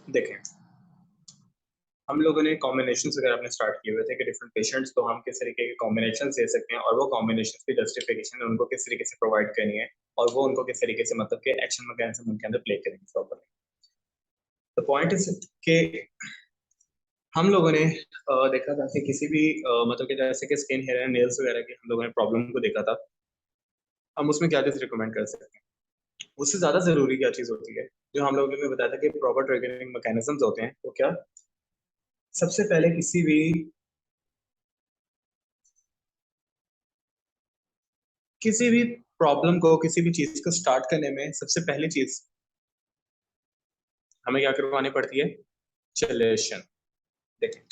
देखें, हम लोगों ने कॉम्बिनेशन वगैरह अपने स्टार्ट किए हुए थे कि डिफरेंट पेशेंट्स को हम किस तरीके के कॉम्बिनेशन दे सकते हैं और वो कॉम्बिनेशन की जस्टिफिकेशन उनको किस तरीके से प्रोवाइड करनी है और वो उनको किस तरीके से मतलब कि एक्शन मैकेनिज्म उनके अंदर प्ले करेंगे प्रॉपर्ली। द पॉइंट इज कि हम लोगों ने देखा था कि किसी भी मतलब कि जैसे कि स्किन हेयर एंड नेल्स वगैरह की हम लोगों ने प्रॉब्लम को देखा था। हम उसमें क्या चीज रिकमेंड कर सकते हैं, उससे ज्यादा जरूरी क्या चीज होती है जो हम लोगों ने बताया था कि प्रॉपर ट्रिगरिंग मैकेनिज्म्स होते हैं। तो क्या सबसे पहले किसी भी प्रॉब्लम को किसी भी चीज को स्टार्ट करने में सबसे पहली चीज हमें क्या करवानी पड़ती है, चलेशन। देखिए,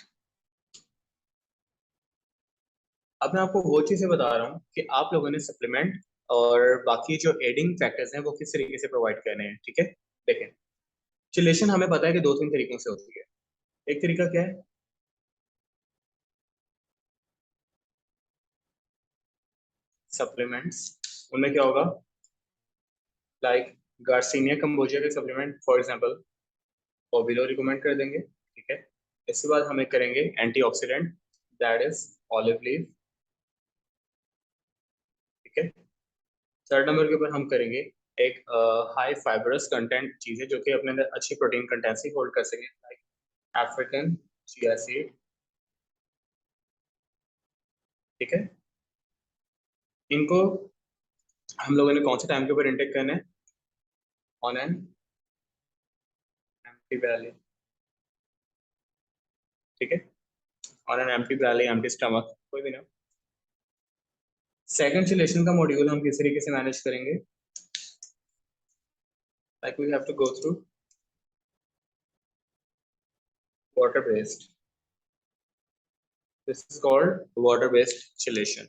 अब मैं आपको वो चीजें बता रहा हूँ कि आप लोगों ने सप्लीमेंट और बाकी जो एडिंग फैक्टर्स हैं वो किस तरीके से प्रोवाइड करने हैं। ठीक है, देखें, चिलेशन हमें पता है कि दो तीन तरीकों से होती है। एक तरीका क्या है, सप्लीमेंट्स। उनमें क्या होगा, लाइक गार्सिनिया कंबोजिया के सप्लीमेंट फॉर एग्जांपल वो बिलो रिकमेंड कर देंगे। ठीक है, इसके बाद हमें करेंगे antioxidant, that is olive leaf. ठीक है, थर्ड नंबर के ऊपर हम करेंगे एक हाई फाइबरस कंटेंट चीजें जो कि अपने अंदर अच्छी प्रोटीन कंटेंसी होल्ड कर सके, लाइक अफ्रीकन चिया सीड। ठीक है, इनको हम लोगों ने कौन से टाइम के ऊपर इंटेक करना है, ऑन एन एम्प्टी बैली। ठीक है, on an empty belly, empty stomach, कोई भी ना। सेकंड चिलेशन का मॉड्यूल हम किस तरीके से मैनेज करेंगे, like we have to go through water based, this is called water based chelation.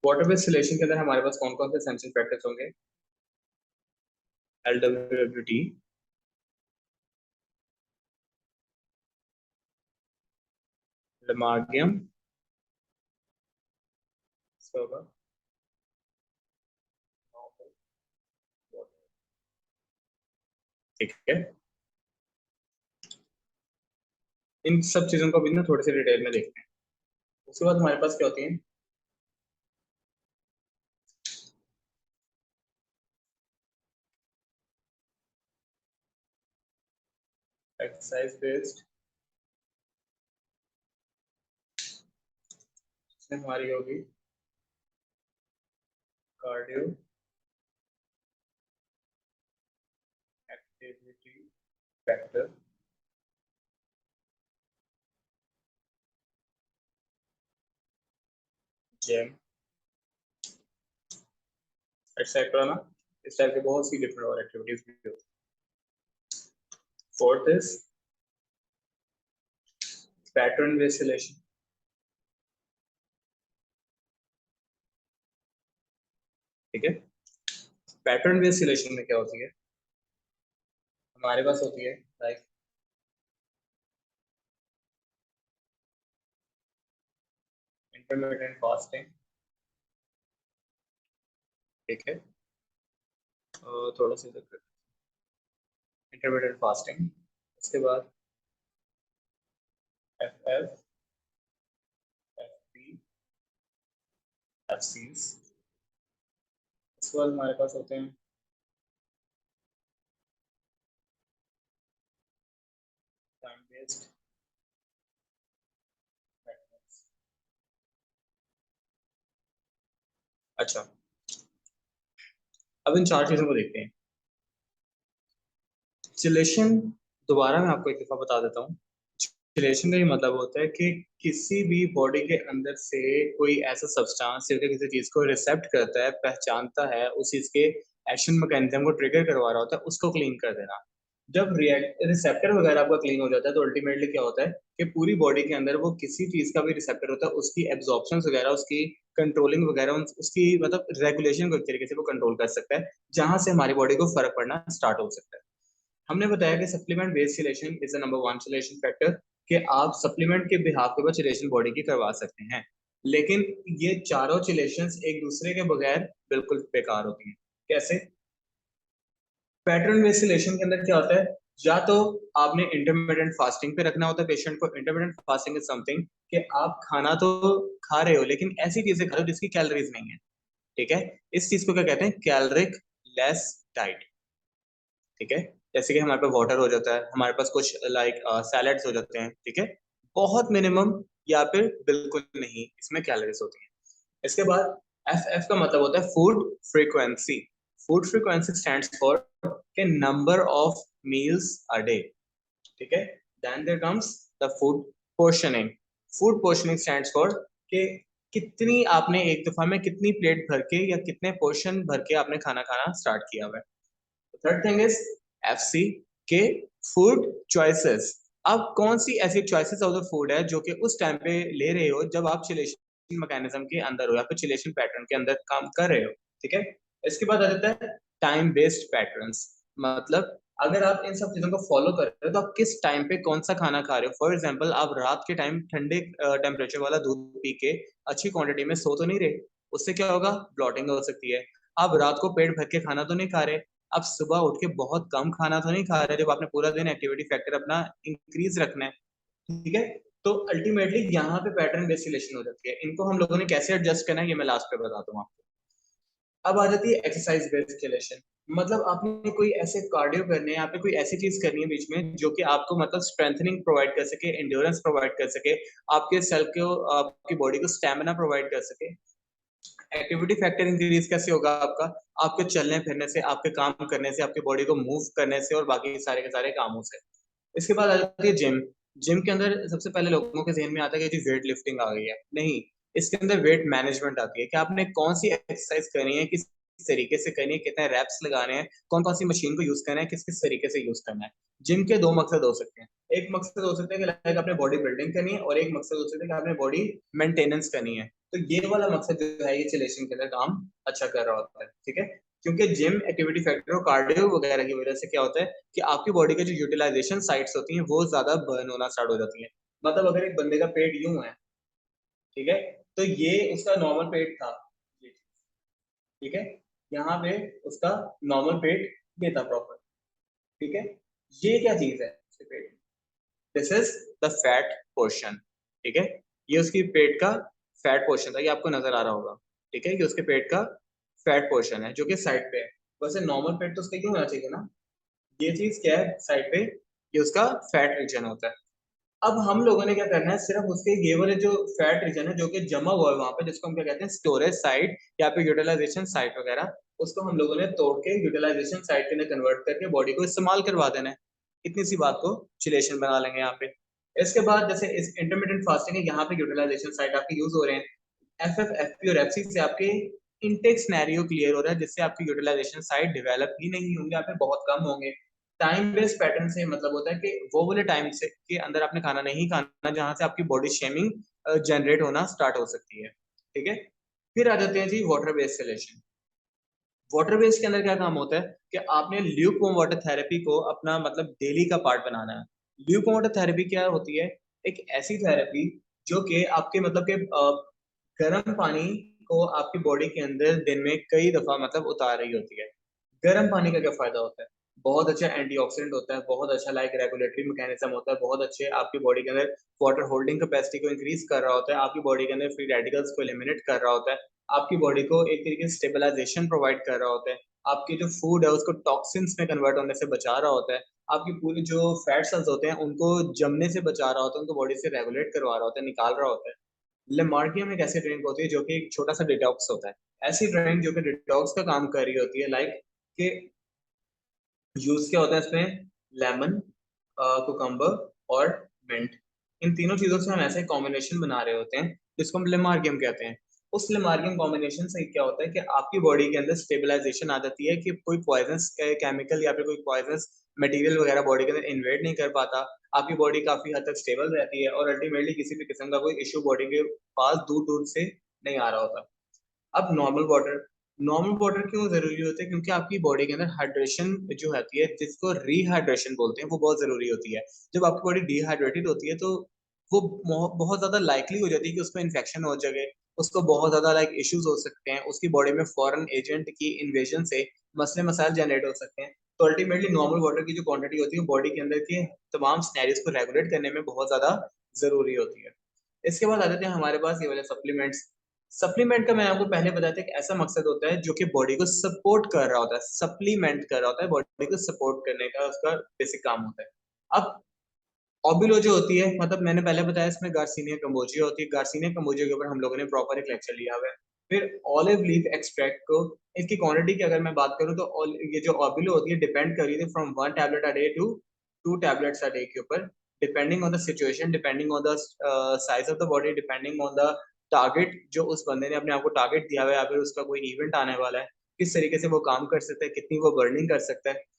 Water based chelation के अंदर हमारे पास कौन कौन से एसेंशियल फैक्टर्स होंगे, LWWT, लमार्गियम, सोगा, ठीक है। इन सब चीजों को भी ना थोड़े से डिटेल में देखते हैं। उसके बाद हमारे पास क्या होती है, एक्सरसाइज बेस्ड, हमारी होगी cardio activity factor, gym, etcetera ना। इस टाइप के बहुत सी डिफरेंट और एक्टिविटीज भी होती है। Fourth is pattern based selection. ठीक है, पैटर्न बेस्ड सिलेक्शन में क्या होती है, हमारे पास होती है लाइक इंटरमीडिएट फास्टिंग। ठीक है, थोड़ा सा इंटरमीडिएट फास्टिंग, उसके बाद FF, FP, FCs। उसके बाद हमारे पास होते हैं टाइम बेस्ड मैथड्स। अच्छा, अब इन चार चीजों को देखते हैं। चिलेशन, दोबारा मैं आपको एक दफा बता देता हूँ। चिलेशन का ये मतलब होता है कि किसी भी बॉडी के अंदर से कोई ऐसा सब्सटेंस जो कि किसी चीज को रिसेप्ट करता है, पहचानता है, उस चीज के एक्शन मैकेनिज्म को ट्रिगर करवा रहा होता है, उसको क्लीन कर देना। जब रिसेप्टर वगैरह आपका क्लीन हो जाता है तो अल्टीमेटली क्या होता है कि पूरी बॉडी के अंदर वो किसी चीज का भी रिसेप्टर होता है, उसकी एब्जॉर्प्शन वगैरह, उसकी कंट्रोलिंग वगैरह, उसकी मतलब रेगुलेशन को एक तरीके से वो कंट्रोल कर सकता है, जहां से हमारी बॉडी को फर्क पड़ना स्टार्ट हो सकता है। हमने बताया कि supplement based chelation is the number one chelation factor, कि आप सप्लीमेंट के बिहाफ के ऊपर चिलेशन बॉडी की करवा सकते हैं। लेकिन ये चारों चिलेशंस एक दूसरे के बगैर बिल्कुल बेकार होती हैं। कैसे, पैटर्न बेस्ड सिलेक्शन के अंदर क्या होता है, या तो आपने इंटरमिटेंट फास्टिंग पे रखना होता है पेशेंट को। इंटरमिटेंट फास्टिंग इज समथिंग कि आप खाना तो खा रहे हो लेकिन ऐसी चीजें खा रहे हो जिसकी कैलोरीज नहीं है, ठीक है। इस चीज को क्या कहते हैं, कैलोरिक लेस डाइट, ठीक है। जैसे कि हमारे पास वाटर हो जाता है, हमारे पास कुछ लाइक सैलड्स हो जाते हैं, ठीक है। बहुत मिनिमम या फिर बिल्कुल नहीं इसमें कैलोरीज होती है। इसके बाद एफ एफ का मतलब होता है food frequency. Food frequency stands for के number of meals a day, ठीक है। Then there comes the food portioning. Food portioning stands for के कितनी आपने एक दफा में कितनी प्लेट भर के या कितने पोर्शन भर के आपने खाना खाना स्टार्ट किया हुआ है। थर्ड थिंग इज एफसी के फूड चॉइसेस। अब कौन सी ऐसी चॉइसेस ऑफ द फूड है जो कि उस टाइम पे ले रहे हो जब आप चिलेशन मैकेनिज्म के अंदर हो या फिर चिलेशन पैटर्न के अंदर काम कर रहे हो, ठीक है। इसके बाद आ जाता है टाइम बेस्ड पैटर्न्स। मतलब अगर आप इन सब चीजों को फॉलो कर रहे हो तो आप किस टाइम पे कौन सा खाना खा रहे हो। फॉर एग्जाम्पल आप रात के टाइम ठंडे टेम्परेचर वाला दूध पी के अच्छी क्वांटिटी में सो तो नहीं रहे, उससे क्या होगा, ब्लॉटिंग हो सकती है। आप रात को पेट भर के खाना तो नहीं खा रहे, आप सुबह उठ के बहुत कम खाना तो नहीं खा रहे जब आपने पूरा दिन एक्टिविटी फैक्टर अपना इंक्रीज रखना है, ठीक है। तो अल्टीमेटली यहाँ पे पैटर्न बेस्ड सिलेक्शन हो जाती है। इनको हम लोगों ने कैसे एडजस्ट करना है ये मैं लास्ट पे बताता हूँ आपको। अब आ जाती है एक्सरसाइज बेस्ड सिलेक्शन। मतलब आपने कोई ऐसे कार्डियो करने हैं, आपने कोई ऐसी चीज करनी है बीच में जो कि आपको मतलब स्ट्रेंथनिंग प्रोवाइड कर सके, एंड्योरेंस प्रोवाइड कर सके, आपके सेल को, आपकी बॉडी को स्टेमिना प्रोवाइड कर सके। एक्टिविटी फैक्टर इंक्रीज कैसे होगा आपका, आपके चलने फिरने से, आपके काम करने से, आपकी बॉडी को मूव करने से और बाकी सारे के सारे कामों से। इसके बाद आ जाती है जिम। जिम के अंदर सबसे पहले लोगों के जहन में आता है कि जी वेट लिफ्टिंग आ गई है, नहीं। इसके अंदर वेट मैनेजमेंट आती है कि आपने कौन सी एक्सरसाइज करनी है, किस तरीके से करनी है, कितने रैप्स लगाने हैं, कौन कौन सी मशीन को यूज करना है, किस किस तरीके से यूज करना है। जिम के दो मकसद हो सकते हैं। एक मकसद हो सकता है कि लाइक आपने बॉडी बिल्डिंग करनी है और एक मकसद हो सकता है कि आपने बॉडी मेंटेनेंस करनी है। तो ये वाला मकसद जो है ये चिलेशन के अंदर काम अच्छा कर रहा होता है, ठीक है। क्योंकि जिम एक्टिविटी फैक्टर और कार्डियो वगैरह की वजह से क्या होता है कि आपकी बॉडी के जो यूटिलाइजेशन साइट्स होती हैं वो ज्यादा बर्न होना स्टार्ट हो जाती हैं। मतलब अगर एक बंदे का पेट यूं है, ठीक है, तो ये उसका नॉर्मल पेट था, ठीक है। यहाँ पे उसका नॉर्मल पेट ये था प्रॉपर, ठीक है। ये क्या चीज है उसके पेट में, this is the fat portion, ठीक है। ये उसकी पेट का फैट पोर्शन था, ये आपको नजर आ रहा होगा, ठीक है। ये उसके पेट का फैट पोर्शन है जो कि साइड पे है। वैसे नॉर्मल पेट तो उसका क्यों होना चाहिए ना, ये चीज क्या है साइड पे, ये उसका फैट रीजन होता है। अब हम लोगों ने क्या करना है, सिर्फ उसके ये वाले जो फैट रीजन है जो कि जमा हुआ है वहां पे, जिसको हम क्या कहते हैं स्टोरेज साइट या फिर यूटिलाइजेशन साइट वगैरह, उसको हम लोगों ने तोड़ के यूटिलाइजेशन साइट के अंदर कन्वर्ट करके बॉडी को इस्तेमाल करवा देना है। इतनी सी बात को चिलेशन बना लेंगे यहाँ पे। इसके बाद जैसे इस इंटरमीडिएट फास्टिंग है, यहाँ पे यूटिलाइजेशन साइट आपके यूज हो रहे हैं। एफ एफ एफ पी और एफ सी से आपके इनटेक सिनेरियो क्लियर हो रहा है जिससे आपकी यूटिलाइजेशन साइट डेवलप ही नहीं होंगे, यहाँ पे बहुत कम होंगे। टाइम बेस्ड पैटर्न से मतलब होता है कि वो वाले टाइम से के अंदर आपने खाना नहीं खाना जहां से आपकी बॉडी शेमिंग जनरेट होना स्टार्ट हो सकती है, ठीक है। फिर आ जाते हैं जी water based selection. Water based के अंदर क्या काम होता है कि आपने ल्यूक वार्म वाटर थेरेपी को अपना मतलब डेली का पार्ट बनाना है। ल्यूक वार्म वाटर थेरेपी क्या होती है, एक ऐसी थेरेपी जो कि आपके मतलब के गर्म पानी को आपकी बॉडी के अंदर दिन में कई दफा मतलब उतार रही होती है। गर्म पानी का क्या फायदा होता है, बहुत अच्छा एंटीऑक्सीडेंट होता है, बहुत अच्छा लाइक रेगुलेटरी मैकेनिज्म होता है, बहुत अच्छे आपकी बॉडी के अंदर वाटर होल्डिंग कैपेसिटी को इंक्रीज कर रहा होता है, आपकी बॉडी के अंदर फ्री रेडिकल्स को एलिमिनेट कर रहा होता है, आपकी बॉडी को एक तरीके से स्टेबलाइजेशन प्रोवाइड कर रहा होता है, आपकी जो फूड है उसको टॉक्सिन्स में कन्वर्ट होने से बचा रहा होता है, आपकी पूरी जो फैट सेल्स होते हैं उनको जमने से बचा रहा होता है, उनको बॉडी से रेगुलेट करवा रहा होता है, निकाल रहा होता है। लेमार्कियम एक ऐसी ड्रिंक होती है जो कि एक छोटा सा डिटॉक्स होता है। ऐसी ड्रिंक जो कि डिटॉक्स का काम कर रही होती है, लाइक कि यूज क्या होता है इसमें, लेमन, कुकम्बर और मिंट। इन तीनों चीजों से हम ऐसे कॉम्बिनेशन बना रहे होते हैं जिसको हम लेमार्गियम कहते हैं। उस लेमार्गियम कॉम्बिनेशन से क्या होता है कि आपकी बॉडी के अंदर स्टेबलाइजेशन आ जाती है कि कोई पॉइजनस केमिकल या फिर कोई पॉइजनस मटेरियल वगैरह बॉडी के अंदर इन्वेड नहीं कर पाता। आपकी बॉडी काफी हद तक स्टेबल रहती है और अल्टीमेटली किसी भी किस्म का कोई इश्यू बॉडी के पास दूर दूर से नहीं आ रहा होता। अब नॉर्मल वाटर क्यों जरूरी होता है, क्योंकि आपकी बॉडी के अंदर हाइड्रेशन जो होती है जिसको रिहाइड्रेशन बोलते हैं वो बहुत जरूरी होती है। जब आपकी बॉडी डिहाइड्रेटेड होती है तो वो बहुत ज्यादा लाइकली हो जाती है कि उसको इन्फेक्शन हो जाए, उसको बहुत ज्यादा लाइक इश्यूज हो सकते हैं, उसकी बॉडी में फॉरेन एजेंट की इन्वेजन से मसले मसाइल जनरेट हो सकते हैं। तो अल्टीमेटली नॉर्मल वाटर की जो क्वांटिटी होती है बॉडी के अंदर के तमाम स्नैरियोज को रेगुलेट करने में बहुत ज्यादा जरूरी होती है। इसके बाद आ जाते हैं हमारे पास ये वाले सप्लीमेंट्स। सप्लीमेंट का मैंने आपको पहले बताया था कि ऐसा मकसद होता है जो कि बॉडी को सपोर्ट कर रहा होता है, सप्लीमेंट कर रहा होता है, बॉडी को सपोर्ट करने का उसका बेसिक काम होता है। अब ऑबिलो जो होती है, मतलब मैंने पहले बताया इसमें गार्सिनिया कंबोजिया होती है। गार्सिनिया कंबोजिया के ऊपर हम लोगों ने प्रॉपर एक लेक्चर लिया हुआ है। फिर ऑलिव लीफ एक्सट्रैक्ट को, इसकी क्वांटिटी की अगर मैं बात करूं तो ये जो ऑबिलो होती है डिपेंड कर रही है from 1 tablet a day to 2 tablets a day के ऊपर, depending on the situation, depending on the size of the body, depending on the target जो उस बंदे ने अपने आप को टारगेट दिया हुआ है, या फिर उसका कोई इवेंट आने वाला है, किस तरीके से वो काम कर सकता है, कितनी वो बर्निंग कर सकता है।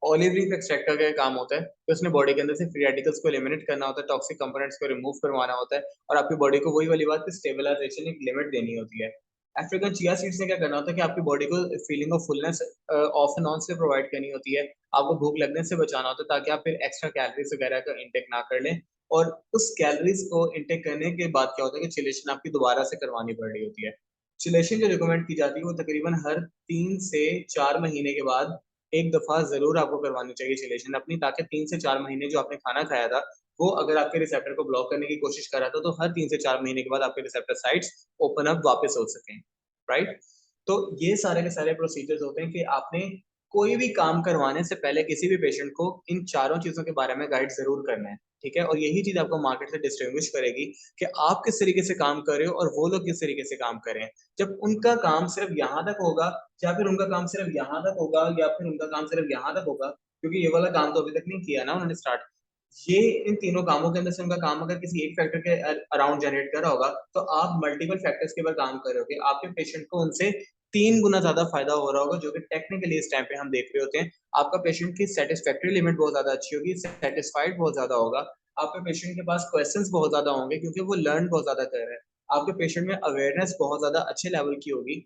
ऑलिव लीफ एक्सट्रैक्ट का क्या काम होता है कि उसने बॉडी के अंदर से फ्री रेडिकल्स को एलिमिनेट करना होता है, टॉक्सिक कंपोनेंट्स को रिमूव करवाना होता है, और आपकी बॉडी को वही वाली बात की स्टेबलाइजेशन एक लिमिट देनी होती है। अफ्रीकन चिया सीड्स ने क्या करना होता है कि आपकी बॉडी को feeling of fullness of and on से प्रोवाइड करनी होती है, आपको भूख लगने से बचाना होता है ताकि आप फिर एक्स्ट्रा कैलोरीज वगैरह का इंटेक ना कर लें। और उस कैलोरीज को इंटेक करने के बाद क्या होता है कि चिलेशन आपकी दोबारा से करवानी पड़ रही होती है। चिलेशन जो रिकमेंड की जाती है वो तकरीबन हर 3 से 4 महीने के बाद एक दफा जरूर आपको करवानी चाहिए चिलेशन अपनी, ताकि 3 से 4 महीने जो आपने खाना खाया था वो अगर आपके रिसेप्टर को ब्लॉक करने की कोशिश कर रहा था तो हर 3 से 4 महीने के बाद आपके रिसेप्टर साइट्स ओपन अप वापस हो सकें। राइट। तो ये सारे के सारे प्रोसीजर्स होते हैं कि आपने कोई भी काम करवाने से पहले किसी भी पेशेंट को इन चारों चीजों के बारे में गाइड जरूर करना है। ठीक है, और यही चीज आपको मार्केट से डिस्टिंग्विश करेगी कि आप किस तरीके से काम कर रहे हो और वो लोग किस तरीके से काम कर रहे हैं। जब उनका काम सिर्फ यहाँ तक होगा, या फिर उनका काम सिर्फ यहाँ तक होगा, या फिर उनका काम सिर्फ यहाँ तक होगा, क्योंकि ये वाला काम तो अभी तक नहीं किया ना उन्होंने स्टार्ट, ये इन तीनों कामों के अंदर से उनका काम अगर किसी एक फैक्टर के अराउंड जनरेट कर रहा होगा, तो आप मल्टीपल फैक्टर्स के ऊपर काम कर रहे होगे, आपके पेशेंट को उनसे 3 गुना ज्यादा फायदा हो रहा होगा, जो कि टेक्निकली इस टाइम पे हम देख रहे होते हैं। आपका पेशेंट की सेटिस्फैक्ट्री लिमिट बहुत ज्यादा अच्छी होगी, सेटिस्फाइड बहुत ज्यादा होगा, आपके पेशेंट के पास क्वेश्चंस बहुत ज्यादा होंगे क्योंकि वो लर्न बहुत ज्यादा कर रहे हैं, आपके पेशेंट में अवेयरनेस बहुत ज्यादा अच्छे लेवल की होगी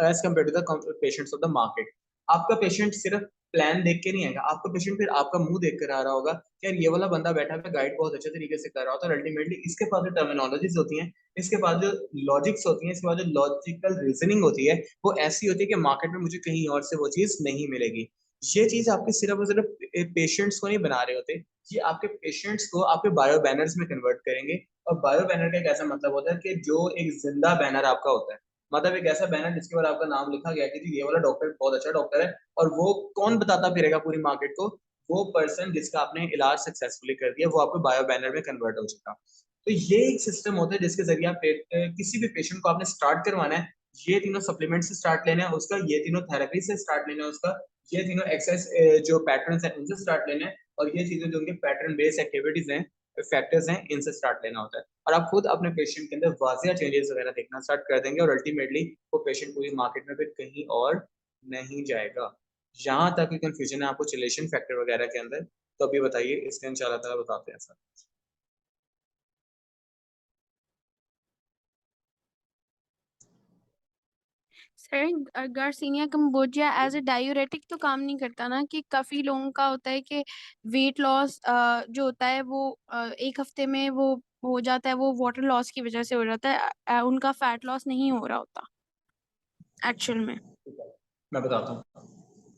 as compared to the patients of the market. आपका पेशेंट सिर्फ प्लान देख के नहीं आएगा, आपका पेशेंट फिर आपका मुंह देख कर आ रहा होगा कि यार ये वाला बंदा बैठा है गाइड बहुत अच्छे तरीके से कर रहा होता है, और अल्टीमेटली इसके पास जो टर्मिनोलॉजीज होती हैं, इसके पास जो लॉजिक्स होती हैं, इसके बाद जो लॉजिकल रीजनिंग होती है, वो ऐसी होती है कि मार्केट में मुझे कहीं और से वो चीज नहीं मिलेगी। ये चीज आपके सिर्फ और सिर्फ पेशेंट्स को नहीं बना रहे होते, ये आपके पेशेंट्स को आपके बायो बैनर्स में कन्वर्ट करेंगे। और बायो बैनर का एक ऐसा मतलब होता है कि जो एक जिंदा बैनर आपका होता है, मतलब एक ऐसा बैनर जिसके ऊपर आपका नाम लिखा गया है कि जी ये वाला डॉक्टर बहुत अच्छा डॉक्टर है, और वो कौन बताता फिरेगा पूरी मार्केट को, वो पर्सन जिसका आपने इलाज सक्सेसफुली कर दिया वो आपको बायो बैनर में कन्वर्ट हो चुका। तो ये एक सिस्टम होता है जिसके जरिए आप किसी भी पेशेंट को आपने स्टार्ट करवाना है, ये तीनों सप्लीमेंट से स्टार्ट लेना है उसका, ये तीनों थेरेपी से स्टार्ट लेना है उसका, ये तीनों एक्सरसाइज जो पैटर्न्स हैं उनसे स्टार्ट लेना है, और ये चीजें जो उनके पैटर्न बेस्ड एक्टिविटीज हैं, फैक्टर्स हैं, इनसे स्टार्ट लेना होता है। और आप खुद अपने पेशेंट के अंदर वाजिया चेंजेस वगैरह देखना स्टार्ट कर देंगे, और अल्टीमेटली वो पेशेंट पूरी मार्केट में फिर कहीं और नहीं जाएगा। जहां तक कंफ्यूजन है आपको चिलेशन फैक्टर वगैरह के अंदर, तो अभी बताइए, इसके इंशाल्लाह ताला बताते हैं sir. Sir garcinia cambogia as a diuretic तो काम नहीं करता ना, कि काफी लोगों का होता है कि वेट लॉस जो होता है वो 1 हफ्ते में वो हो जाता है, वो वाटर लॉस की वजह से हो जाता है, उनका फैट लॉस नहीं हो रहा होता एक्चुअल में। मैं बताता हूँ।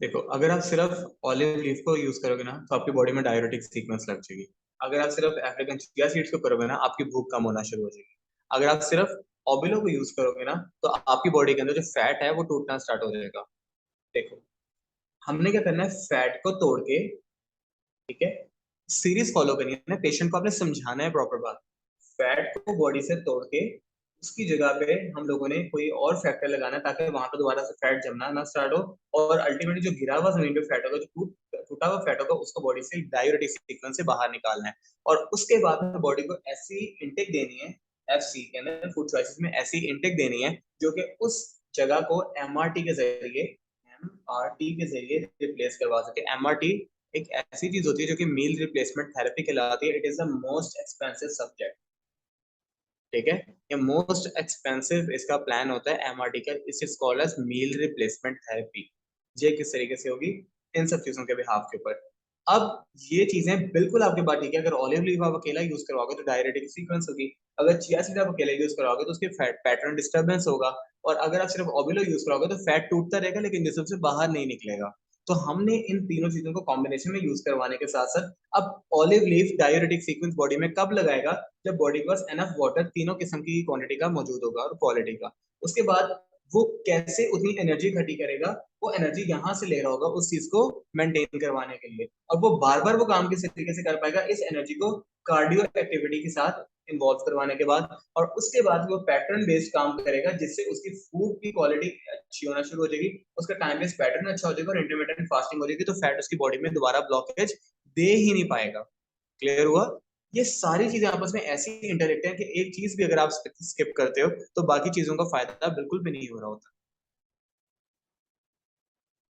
देखो, अगर आप सिर्फ ऑलिव लीफ को यूज करोगे ना तो आपकी बॉडी में डायरेटिक सीक्वेंस लग जाएगी। अगर आप सिर्फ अफ्रीकन चिया सीड्स को करोगे ना आपकी भूख कम होना शुरू हो जाएगी। अगर आप सिर्फ ओबिलो को यूज करोगे ना तो आपकी बॉडी के अंदर जो फैट है वो टूटना स्टार्ट हो जाएगा। देखो, हमने क्या करना है, फैट को तोड़ के, ठीक है, सीरीज फॉलो करनी है ना, पेशेंट को आपने समझाना है प्रॉपर बात। फैट को बॉडी से तोड़ के उसकी जगह पे हम लोगों ने कोई और फैक्टर लगाना है ताकि वहां पर दोबारा से फैट जमना ना स्टार्ट हो, और अल्टीमेटली जो गिरा हुआ जमीन पे फैट होगा, जो टूटा हुआ फैट होगा, उसको बॉडी से डाययूरेटिक सीक्वेंस से बाहर निकालना है। और उसके बाद में बॉडी को ऐसी इंटेक देनी है, एफसी के अंदर फूड चॉइसेस में ऐसी इंटेक देनी है जो कि उस जगह को एमआरटी के जरिए, एमआरटी के जरिए रिप्लेस करवा सके। एमआरटी एक ऐसी चीज होती है जो कि मील रिप्लेसमेंट थेरेपी कहलाती है। It is the most expensive subject. ठीक है, ये मोस्ट एक्सपेंसिव इसका प्लान होता है एमआरटी का, it is called as meal replacement therapy. ये किस तरीके से होगी, इन सब चीजों के बिहाफ के ऊपर। अब ये चीजें बिल्कुल आपके पास ठीक है, अगर ऑलिव लीफ आप अकेला यूज करवाओगे तो डायरेटिक सीक्वेंस होगी, अगर चिया सीड आप अकेले यूज करवाओगे तो उसके फैट पैटर्न डिस्टर्बेंस होगा, और अगर आप सिर्फ ओबिलो यूज कराओगे तो फैट टूटता रहेगा लेकिन जिसम से बाहर नहीं निकलेगा। तो हमने इन तीनों चीजों को कॉम्बिनेशन में यूज करवाने के साथ साथ अब olive leaf diuretic sequence body में कब लगाएगा, जब बॉडी के पास एनफ वाटर तीनों किस्म की क्वांटिटी का मौजूद होगा और क्वालिटी का। उसके बाद वो कैसे उतनी एनर्जी इकट्ठी करेगा, वो एनर्जी यहाँ से ले रहा होगा उस चीज को मेंटेन करवाने के लिए, और वो बार बार वो काम किस तरीके से कर पाएगा, इस एनर्जी को कार्डियो एक्टिविटी के साथ इन्वॉल्व करवाने के बाद, और उसके बाद वो पैटर्न बेस्ड काम करेगा जिससे उसकी फूड की क्वालिटी अच्छी होना शुरू हो जाएगी, उसका टाइम बेस्ड पैटर्न अच्छा हो जाएगा और इंटरमिटेंट फास्टिंग हो जाएगी, तो फैट उसकी बॉडी में दोबारा ब्लॉकेज दे ही नहीं पाएगा। क्लियर हुआ? ये सारी चीजें आपस में ऐसी इंटरेक्ट हैं कि एक चीज भी अगर आप स्किप करते हो तो बाकी चीजों का फायदा बिल्कुल भी नहीं हो रहा होता।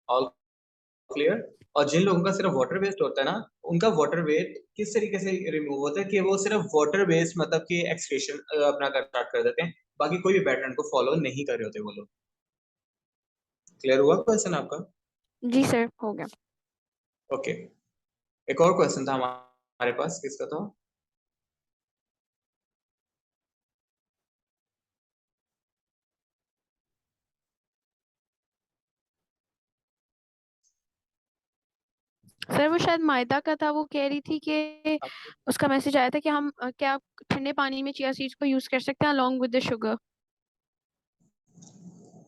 All clear? और जिन लोगों का सिर्फ वाटर वेस्ट होता है ना, उनका वाटर वेट किस तरीके से रिमूव होता है कि वो सिर्फ वाटर वेस्ट मतलब कि एक्सक्रीशन अपना कर स्टार्ट कर देते हैं, बाकी कोई भी पैटर्न को फॉलो नहीं कर रहे होते वो लोग। क्लियर हुआ क्वेश्चन आपका? जी सर, हो गया। ओके, एक और क्वेश्चन था हमारे पास, किसका था? सर वो शायद मायदा का था, वो कह रही थी कि उसका मैसेज आया था कि हम क्या ठंडे पानी में चिया सीड्स को यूज कर सकते हैं along with the sugar.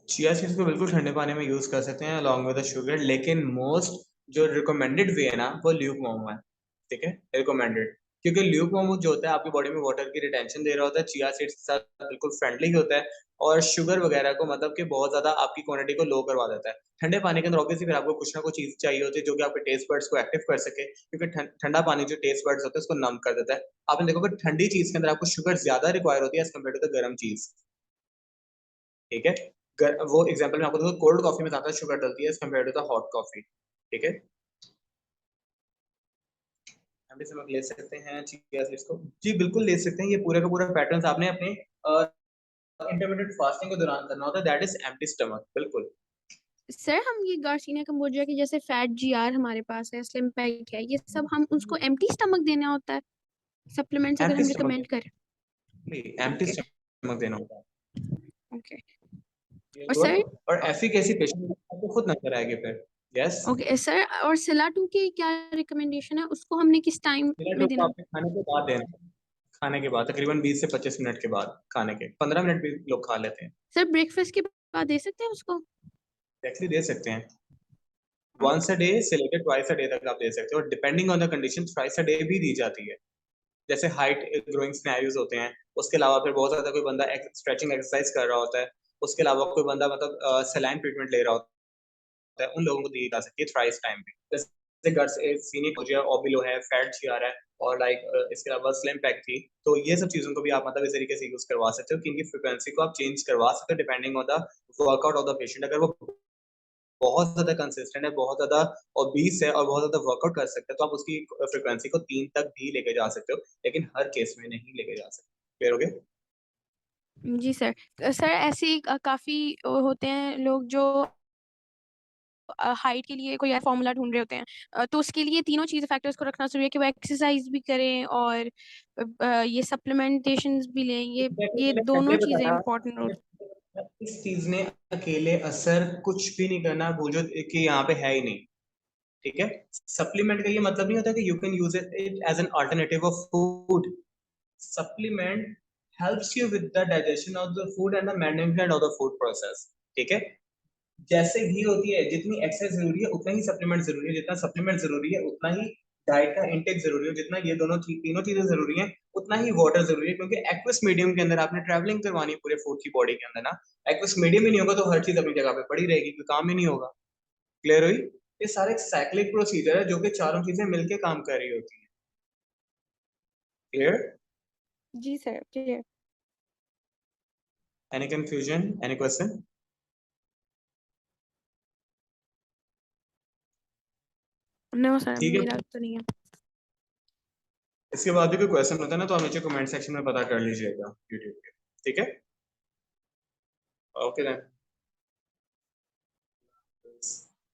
Chia seeds को बिल्कुल ठंडे पानी में यूज कर सकते हैं अलॉन्ग विद द शुगर, लेकिन मोस्ट जो रिकमेंडेड वे है ना वो ल्यूक वार्म है। ठीक है, रिकमेंडेड, क्योंकि ल्यूक वार्म जो होता है आपकी बॉडी में वाटर की रिटेंशन दे रहा होता है, चिया सीड्स के साथ बिल्कुल फ्रेंडली होता है, और शुगर वगैरह को मतलब कि बहुत ज्यादा आपकी क्वांटिटी को लो करवा देता है। ठंडे पानी के अंदर ऑब्वियसली फिर आपको कुछ ना कुछ चीज चाहिए होती है जो कि आपके टेस्ट बर्ड्स को एक्टिव कर सके, क्योंकि ठंडा पानी जो टेस्ट बर्ड्स होते हैं उसको नम कर देता है। आपने देखोगे ठंडी चीज के अंदर आपको शुगर ज्यादा रिक्वायर होती है एज कम्पेयर टू द गर्म चीज। ठीक है, वो एग्जांपल में आपको देखो, कोल्ड कॉफी में ज्यादा शुगर डलती है as compared to the hot coffee. ठीक है, हम भी समझ ले सकते हैं चिया सीड्स को, जी बिल्कुल ले सकते हैं। ये पूरे का पूरा पैटर्न आपने अपने इंटरमिटेंट फास्टिंग के दौरान करना होता है, दैट इज एम्प्टी स्टमक। बिल्कुल सर हम ये गार्सिनिया कंबोजिया की जैसे फैट जीआर हमारे पास है, स्लिम पैक है, ये सब हम उसको एम्प्टी स्टमक देना होता है, सप्लीमेंट्स अगर एम्प्टी हम स्टमक, रिकमेंड करें? Empty okay. स्टमक देना होता है। ओके। ये और हुआ, सर, और एफिकेसी पेशेंट आपको खुद नजर आएगी फिर। यस, ओके सर, और सिलाटू की क्या रिकमेंडेशन है, उसको हमने किस टाइम में देना? आपने खाने के बाद देना है। खाने के बाद तकरीबन 20 से 25 मिनट के बाद, खाने के 15 मिनट भी लोग खा लेते हैं। सर ब्रेकफास्ट के बाद दे सकते हैं उसको? एक्चुअली दे सकते हैं, वंस ओके। अ डे से लेकर ट्वाइस अ डे तक आप दे सकते हो, और depending on the condition twice a day भी दी जाती है। जैसे हाइट ग्रोइंग सिनेरियोज होते हैं, उसके अलावा फिर बहुत ज्यादा कोई बंदा स्ट्रेचिंग एक्सरसाइज कर रहा होता है, उसके अलावा कोई बंदा मतलब सलाइन ट्रीटमेंट ले रहा होता है, उन लोगों को दी जा सकती है थ्राइस टाइम पे। जैसे घर से सीनिक हो जाए, ओबिलो है, फैट जी आ रहा है, और लाइक इसके अलावा स्लिम पैक थी, तो ये सब चीजों को भी आप मतलब इस तरीके से यूज करवा सकते हो कि इनकी फ्रिक्वेंसी को आप चेंज करवा सकते हो depending on the workout of the patient. अगर वो बहुत ज्यादा कंसिस्टेंट है, बहुत ज्यादा ओबीस है और बहुत ज्यादा वर्कआउट कर सकते हैं, तो आप उसकी फ्रिक्वेंसी को 3 तक भी लेके जा सकते हो, लेकिन हर केस में नहीं लेके जा सकते। क्लियर हो गया? जी सर। सर ऐसे ही काफी होते हैं लोग जो हाइट के लिए कोई फॉर्मूला ढूंढ रहे होते हैं, तो उसके लिए तीनों चीज़ फैक्टर्स को रखना जरूरी है कि वो एक्सरसाइज भी करें और ये सप्लीमेंटेशन भी लें, एग्जैक्टली, ये मैंने पहले दोनों चीज़ें बताया, इंपॉर्टेंट रोल। इस चीज ने अकेले असर कुछ भी नहीं करना, भूलो कि यहाँ पे है ही नहीं। ठीक है, सप्लीमेंट का ये मतलब नहीं होता कि you can use it as an alternative of food. Supplement helps you with the digestion of the food and the management of the food process. ठीक है, जैसे घी होती है, जितनी एक्सरसाइज जरूरी है उतना ही सप्लीमेंट जरूरी है, जितना सप्लीमेंट जरूरी है उतना ही डाइट का इंटेक जरूरी है, जितना ये दोनों तीनों चीजें जरूरी हैं उतना ही वाटर जरूरी है, क्योंकि एक्वस मीडियम के अंदर आपने ट्रैवलिंग करवानी है पूरे फूड की बॉडी के अंदर ना। एक्वस मीडियम ही नहीं होगा तो हर चीज अपनी जगह पे पड़ी रहेगी, कोई काम ही नहीं होगा। क्लियर हुई? ये सारे एक साइक्लिक प्रोसीजर है जो कि चारों चीजें मिलके काम कर रही होती है। क्लियर? जी sir, clear. Any confusion, any question? No sir, ठीक मेरा है, तो नहीं है। इसके बाद भी कोई क्वेश्चन होता है ना तो आप नीचे कमेंट सेक्शन में पता कर लीजिएगा यूट्यूब पे। ठीक है, ओके देन।